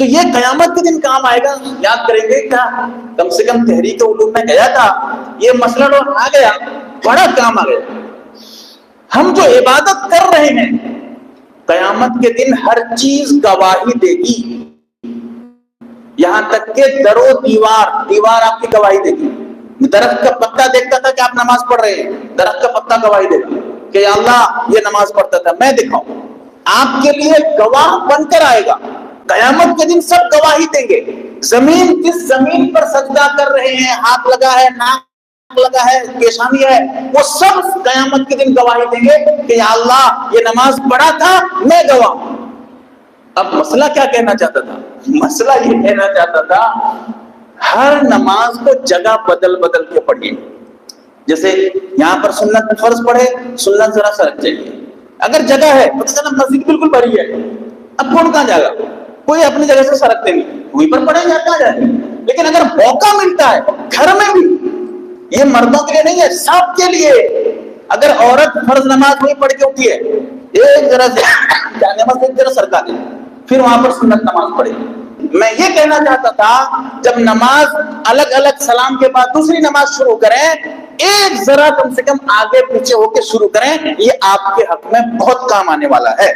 تو یہ قیامت کے دن کام آئے گا. یاد کریں گے کیا؟ کم سے کم تحریک علوم میں گیا تھا, یہ مسئلہ آ گیا, بڑا کام آ گیا. ہم جو عبادت کر رہے ہیں قیامت کے دن ہر چیز گواہی دے گی, یہاں تک کہ در و دیوار آپ کی گواہی دے گی. درخت کا پتا دیکھتا تھا کہ آپ نماز پڑھ رہے ہیں, درخت کا پتا گواہی دے گا کہ یا اللہ یہ نماز پڑھتا تھا, میں دکھاؤں. آپ کے لیے گواہ بن کر آئے گا. قیامت کے دن سب گواہی دیں گے. زمین جس زمین پر سجدہ کر رہے ہیں, ہاتھ لگا ہے, ناک لگا ہے, پیشانی ہے, وہ سب قیامت کے دن گواہی دیں گے کہ یا اللہ یہ نماز پڑھا تھا, میں گواہ. اب مسئلہ کیا کہنا چاہتا تھا؟ مسئلہ یہ کہنا چاہتا تھا ہر نماز کو جگہ بدل بدل کے پڑھیے. جیسے یہاں پر سنت فرض پڑھے, سنت ذرا سرک جائیے. اگر جگہ ہے پتہ چلا مسجد بالکل بھری ہے, اب کون کہاں جائے گا؟ کوئی اپنی جگہ سے سرکتے نہیں, وہیں پر پڑھیں یا کہاں جائیں. لیکن اگر موقع ملتا ہے گھر میں بھی, یہ مردوں کے لیے نہیں ہے, سب کے لیے. اگر عورت فرض نماز وہیں پڑھ کے اٹھی ہے, ایک ذرا جانے مسجد ذرا سرکا دے, پھر وہاں پر سنت نماز پڑھے. میں یہ کہنا چاہتا تھا جب نماز الگ الگ سلام کے بعد دوسری نماز شروع کریں, ایک ذرا کم سے کم آگے پیچھے ہو کے شروع کریں, یہ آپ کے حق میں بہت کام آنے والا ہے.